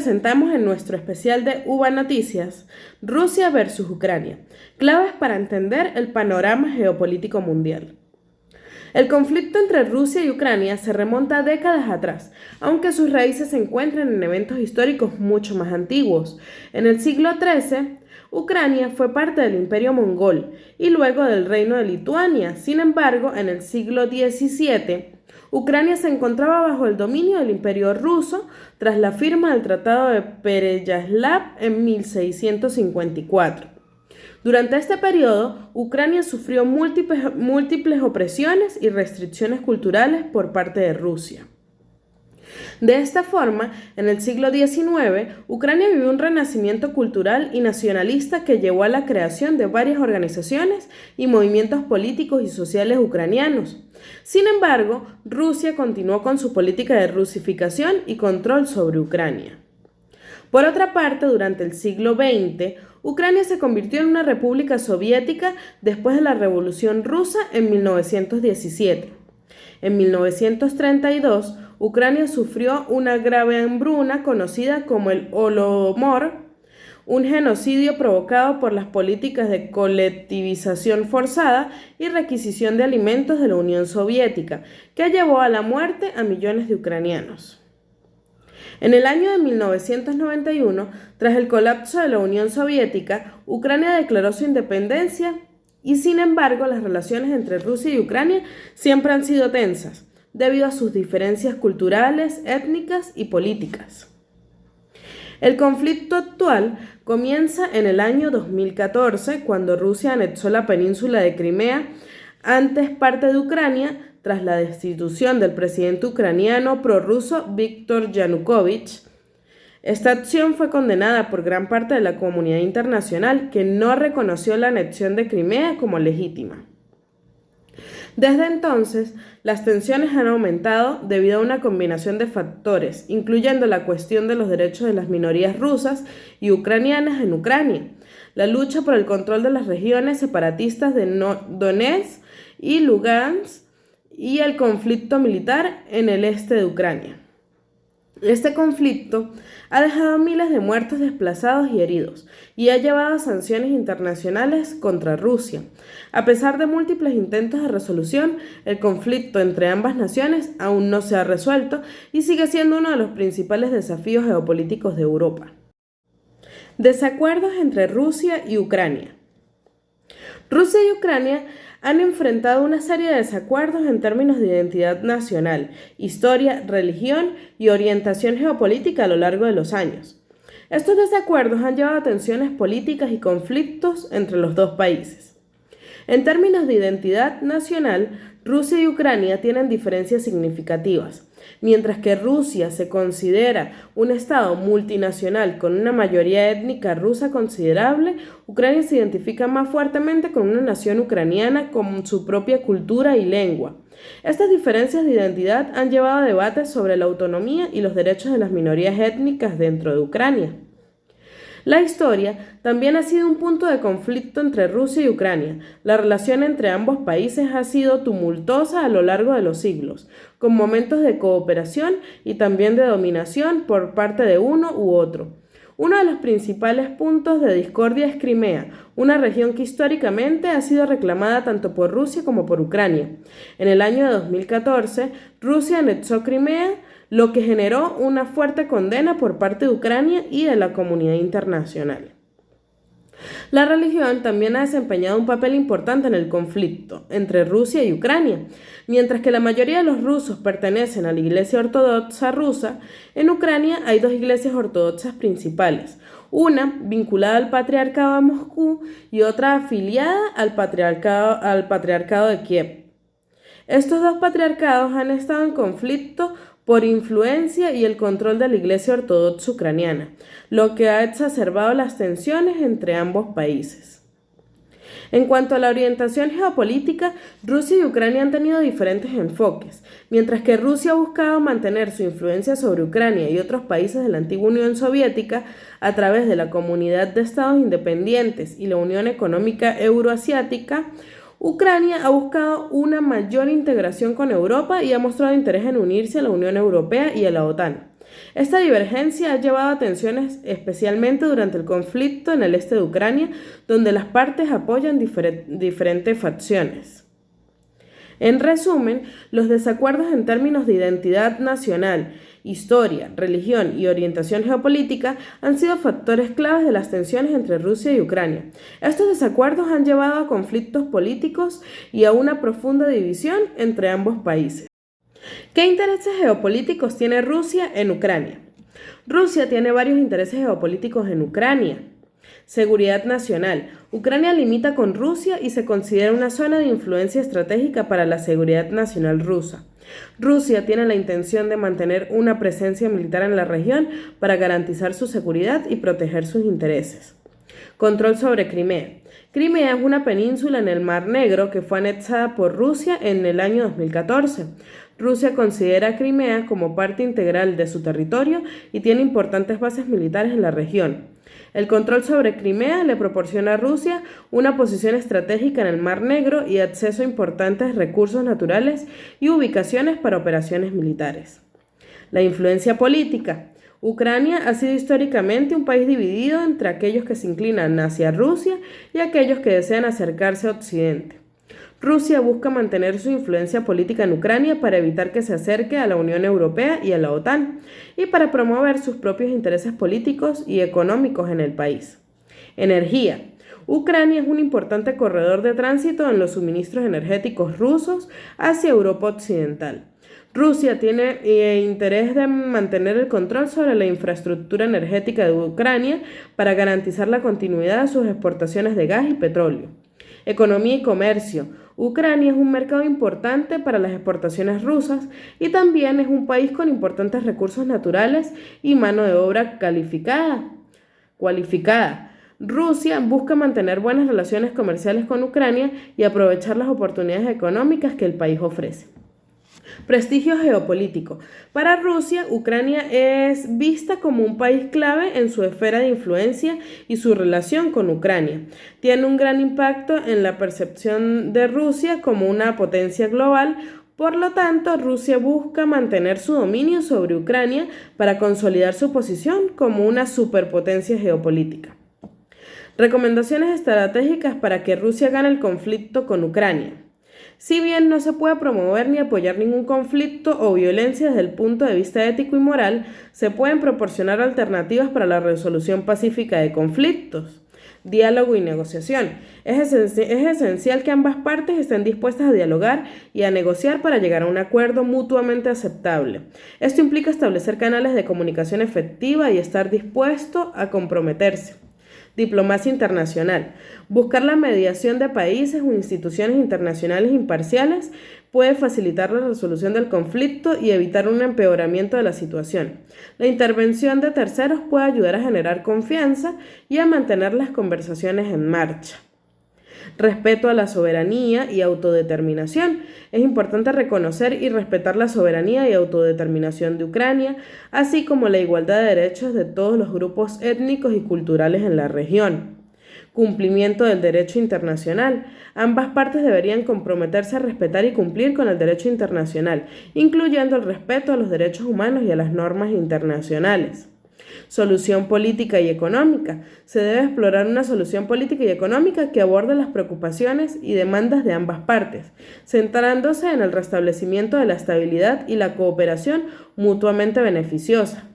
presentamos en nuestro especial de UBA Noticias, Rusia versus Ucrania, claves para entender el panorama geopolítico mundial. El conflicto entre Rusia y Ucrania se remonta a décadas atrás, aunque sus raíces se encuentran en eventos históricos mucho más antiguos. En el siglo XIII, Ucrania fue parte del Imperio Mongol y luego del Reino de Lituania. Sin embargo, en el siglo XVII, Ucrania se encontraba bajo el dominio del Imperio ruso tras la firma del Tratado de Pereyaslav en 1654. Durante este periodo, Ucrania sufrió múltiples opresiones y restricciones culturales por parte de Rusia. De esta forma, en el siglo XIX, Ucrania vivió un renacimiento cultural y nacionalista que llevó a la creación de varias organizaciones y movimientos políticos y sociales ucranianos. Sin embargo, Rusia continuó con su política de rusificación y control sobre Ucrania. Por otra parte, durante el siglo XX, Ucrania se convirtió en una república soviética después de la Revolución Rusa en 1917. En 1932, Ucrania sufrió una grave hambruna conocida como el Holodomor, un genocidio provocado por las políticas de colectivización forzada y requisición de alimentos de la Unión Soviética, que llevó a la muerte a millones de ucranianos. En el año de 1991, tras el colapso de la Unión Soviética, Ucrania declaró su independencia y, sin embargo, las relaciones entre Rusia y Ucrania siempre han sido tensas, debido a sus diferencias culturales, étnicas y políticas. El conflicto actual comienza en el año 2014, cuando Rusia anexó la península de Crimea, antes parte de Ucrania, tras la destitución del presidente ucraniano prorruso Víktor Yanukovych. Esta acción fue condenada por gran parte de la comunidad internacional, que no reconoció la anexión de Crimea como legítima. Desde entonces, las tensiones han aumentado debido a una combinación de factores, incluyendo la cuestión de los derechos de las minorías rusas y ucranianas en Ucrania, la lucha por el control de las regiones separatistas de Donetsk y Lugansk y el conflicto militar en el este de Ucrania. Este conflicto ha dejado miles de muertos, desplazados y heridos, y ha llevado a sanciones internacionales contra Rusia. A pesar de múltiples intentos de resolución, el conflicto entre ambas naciones aún no se ha resuelto y sigue siendo uno de los principales desafíos geopolíticos de Europa. Desacuerdos entre Rusia y Ucrania. Rusia y Ucrania han enfrentado una serie de desacuerdos en términos de identidad nacional, historia, religión y orientación geopolítica a lo largo de los años. Estos desacuerdos han llevado a tensiones políticas y conflictos entre los dos países. En términos de identidad nacional, Rusia y Ucrania tienen diferencias significativas. Mientras que Rusia se considera un estado multinacional con una mayoría étnica rusa considerable, Ucrania se identifica más fuertemente con una nación ucraniana con su propia cultura y lengua. Estas diferencias de identidad han llevado a debates sobre la autonomía y los derechos de las minorías étnicas dentro de Ucrania. La historia también ha sido un punto de conflicto entre Rusia y Ucrania. La relación entre ambos países ha sido tumultuosa a lo largo de los siglos, con momentos de cooperación y también de dominación por parte de uno u otro. Uno de los principales puntos de discordia es Crimea, una región que históricamente ha sido reclamada tanto por Rusia como por Ucrania. En el año de 2014, Rusia anexó Crimea, lo que generó una fuerte condena por parte de Ucrania y de la comunidad internacional. La religión también ha desempeñado un papel importante en el conflicto entre Rusia y Ucrania. Mientras que la mayoría de los rusos pertenecen a la Iglesia Ortodoxa rusa, en Ucrania hay dos iglesias ortodoxas principales, una vinculada al Patriarcado de Moscú y otra afiliada al Patriarcado de Kiev. Estos dos patriarcados han estado en conflicto por influencia y el control de la Iglesia Ortodoxa ucraniana, lo que ha exacerbado las tensiones entre ambos países. En cuanto a la orientación geopolítica, Rusia y Ucrania han tenido diferentes enfoques. Mientras que Rusia ha buscado mantener su influencia sobre Ucrania y otros países de la antigua Unión Soviética a través de la Comunidad de Estados Independientes y la Unión Económica Euroasiática, Ucrania ha buscado una mayor integración con Europa y ha mostrado interés en unirse a la Unión Europea y a la OTAN. Esta divergencia ha llevado a tensiones especialmente durante el conflicto en el este de Ucrania, donde las partes apoyan diferentes facciones. En resumen, los desacuerdos en términos de identidad nacional, historia, religión y orientación geopolítica han sido factores claves de las tensiones entre Rusia y Ucrania. Estos desacuerdos han llevado a conflictos políticos y a una profunda división entre ambos países. ¿Qué intereses geopolíticos tiene Rusia en Ucrania? Rusia tiene varios intereses geopolíticos en Ucrania. Seguridad nacional. Ucrania limita con Rusia y se considera una zona de influencia estratégica para la seguridad nacional rusa. Rusia tiene la intención de mantener una presencia militar en la región para garantizar su seguridad y proteger sus intereses. Control sobre Crimea. Crimea es una península en el Mar Negro que fue anexada por Rusia en el año 2014. Rusia considera a Crimea como parte integral de su territorio y tiene importantes bases militares en la región. El control sobre Crimea le proporciona a Rusia una posición estratégica en el Mar Negro y acceso a importantes recursos naturales y ubicaciones para operaciones militares. La influencia política. Ucrania ha sido históricamente un país dividido entre aquellos que se inclinan hacia Rusia y aquellos que desean acercarse a Occidente. Rusia busca mantener su influencia política en Ucrania para evitar que se acerque a la Unión Europea y a la OTAN, y para promover sus propios intereses políticos y económicos en el país. Energía. Ucrania es un importante corredor de tránsito en los suministros energéticos rusos hacia Europa Occidental. Rusia tiene interés de mantener el control sobre la infraestructura energética de Ucrania para garantizar la continuidad de sus exportaciones de gas y petróleo. Economía y comercio. Ucrania es un mercado importante para las exportaciones rusas y también es un país con importantes recursos naturales y mano de obra cualificada. Rusia busca mantener buenas relaciones comerciales con Ucrania y aprovechar las oportunidades económicas que el país ofrece. Prestigio geopolítico. Para Rusia, Ucrania es vista como un país clave en su esfera de influencia y su relación con Ucrania. Tiene un gran impacto en la percepción de Rusia como una potencia global. Por lo tanto, Rusia busca mantener su dominio sobre Ucrania para consolidar su posición como una superpotencia geopolítica. Recomendaciones estratégicas para que Rusia gane el conflicto con Ucrania. Si bien no se puede promover ni apoyar ningún conflicto o violencia desde el punto de vista ético y moral, se pueden proporcionar alternativas para la resolución pacífica de conflictos. Diálogo y negociación. Es esencial que ambas partes estén dispuestas a dialogar y a negociar para llegar a un acuerdo mutuamente aceptable. Esto implica establecer canales de comunicación efectiva y estar dispuesto a comprometerse. Diplomacia internacional. Buscar la mediación de países o instituciones internacionales imparciales puede facilitar la resolución del conflicto y evitar un empeoramiento de la situación. La intervención de terceros puede ayudar a generar confianza y a mantener las conversaciones en marcha. Respeto a la soberanía y autodeterminación. Es importante reconocer y respetar la soberanía y autodeterminación de Ucrania, así como la igualdad de derechos de todos los grupos étnicos y culturales en la región. Cumplimiento del derecho internacional. Ambas partes deberían comprometerse a respetar y cumplir con el derecho internacional, incluyendo el respeto a los derechos humanos y a las normas internacionales. Solución política y económica. Se debe explorar una solución política y económica que aborde las preocupaciones y demandas de ambas partes, centrándose en el restablecimiento de la estabilidad y la cooperación mutuamente beneficiosa.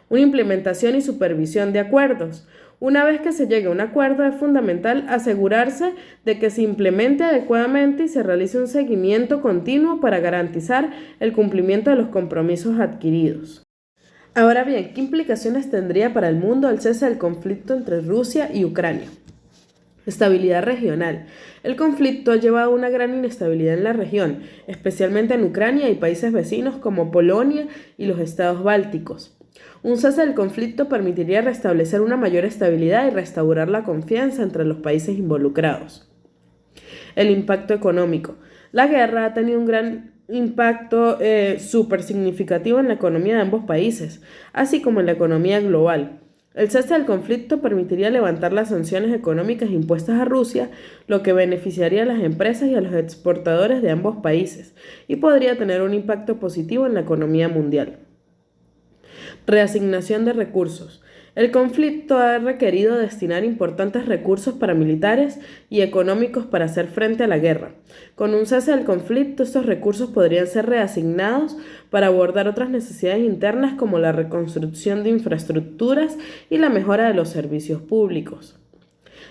Una implementación y supervisión de acuerdos. Una vez que se llegue a un acuerdo, es fundamental asegurarse de que se implemente adecuadamente y se realice un seguimiento continuo para garantizar el cumplimiento de los compromisos adquiridos. Ahora bien, ¿qué implicaciones tendría para el mundo el cese del conflicto entre Rusia y Ucrania? Estabilidad regional. El conflicto ha llevado a una gran inestabilidad en la región, especialmente en Ucrania y países vecinos como Polonia y los estados bálticos. Un cese del conflicto permitiría restablecer una mayor estabilidad y restaurar la confianza entre los países involucrados. El impacto económico. La guerra ha tenido un gran impacto súper significativo en la economía de ambos países, así como en la economía global. El cese del conflicto permitiría levantar las sanciones económicas impuestas a Rusia, lo que beneficiaría a las empresas y a los exportadores de ambos países, y podría tener un impacto positivo en la economía mundial. Reasignación de recursos. El conflicto ha requerido destinar importantes recursos paramilitares y económicos para hacer frente a la guerra. Con un cese del conflicto, estos recursos podrían ser reasignados para abordar otras necesidades internas como la reconstrucción de infraestructuras y la mejora de los servicios públicos.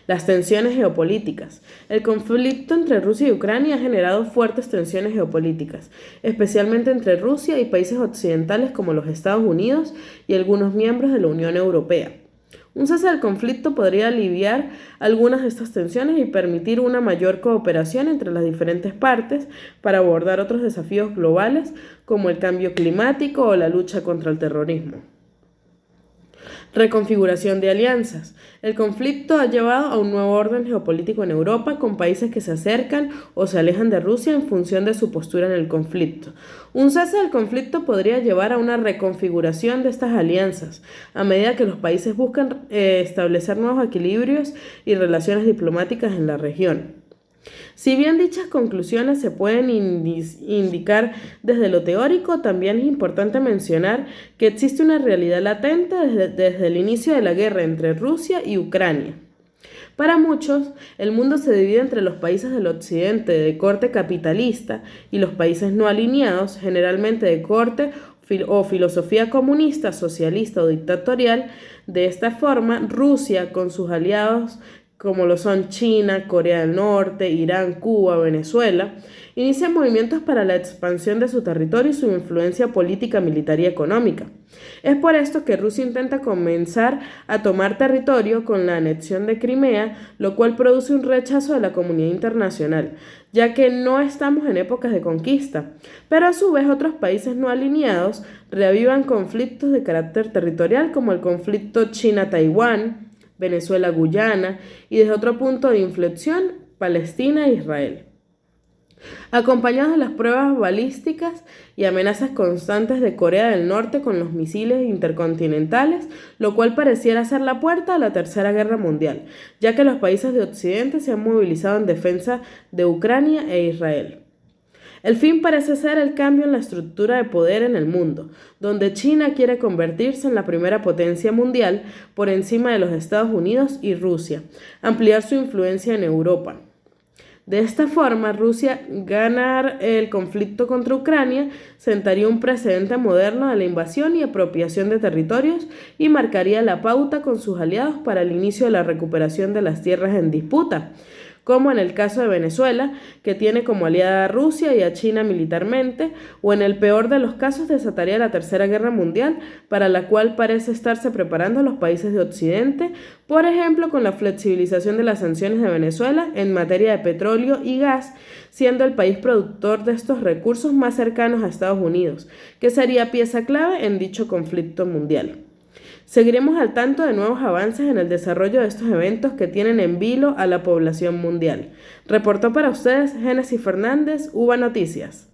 Las tensiones geopolíticas. El conflicto entre Rusia y Ucrania ha generado fuertes tensiones geopolíticas, especialmente entre Rusia y países occidentales como los Estados Unidos y algunos miembros de la Unión Europea. Un cese del conflicto podría aliviar algunas de estas tensiones y permitir una mayor cooperación entre las diferentes partes para abordar otros desafíos globales como el cambio climático o la lucha contra el terrorismo. Reconfiguración de alianzas. El conflicto ha llevado a un nuevo orden geopolítico en Europa, con países que se acercan o se alejan de Rusia en función de su postura en el conflicto. Un cese del conflicto podría llevar a una reconfiguración de estas alianzas, a medida que los países buscan establecer nuevos equilibrios y relaciones diplomáticas en la región. Si bien dichas conclusiones se pueden indicar desde lo teórico, también es importante mencionar que existe una realidad latente desde el inicio de la guerra entre Rusia y Ucrania. Para muchos, el mundo se divide entre los países del occidente de corte capitalista y los países no alineados, generalmente de corte o filosofía comunista, socialista o dictatorial. De esta forma, Rusia, con sus aliados como lo son China, Corea del Norte, Irán, Cuba, Venezuela, inicia movimientos para la expansión de su territorio y su influencia política, militar y económica. Es por esto que Rusia intenta comenzar a tomar territorio con la anexión de Crimea, lo cual produce un rechazo de la comunidad internacional, ya que no estamos en épocas de conquista, pero a su vez otros países no alineados reavivan conflictos de carácter territorial como el conflicto China-Taiwán, Venezuela-Guyana y desde otro punto de inflexión, Palestina e Israel. Acompañados de las pruebas balísticas y amenazas constantes de Corea del Norte con los misiles intercontinentales, lo cual pareciera ser la puerta a la Tercera Guerra Mundial, ya que los países de Occidente se han movilizado en defensa de Ucrania e Israel. El fin parece ser el cambio en la estructura de poder en el mundo, donde China quiere convertirse en la primera potencia mundial por encima de los Estados Unidos y Rusia, ampliar su influencia en Europa. De esta forma, Rusia ganar el conflicto contra Ucrania sentaría un precedente moderno de la invasión y apropiación de territorios y marcaría la pauta con sus aliados para el inicio de la recuperación de las tierras en disputa, como en el caso de Venezuela, que tiene como aliada a Rusia y a China militarmente, o en el peor de los casos desataría la Tercera Guerra Mundial, para la cual parece estarse preparando los países de Occidente, por ejemplo con la flexibilización de las sanciones de Venezuela en materia de petróleo y gas, siendo el país productor de estos recursos más cercanos a Estados Unidos, que sería pieza clave en dicho conflicto mundial. Seguiremos al tanto de nuevos avances en el desarrollo de estos eventos que tienen en vilo a la población mundial. Reportó para ustedes Génesis Fernández, UBA Noticias.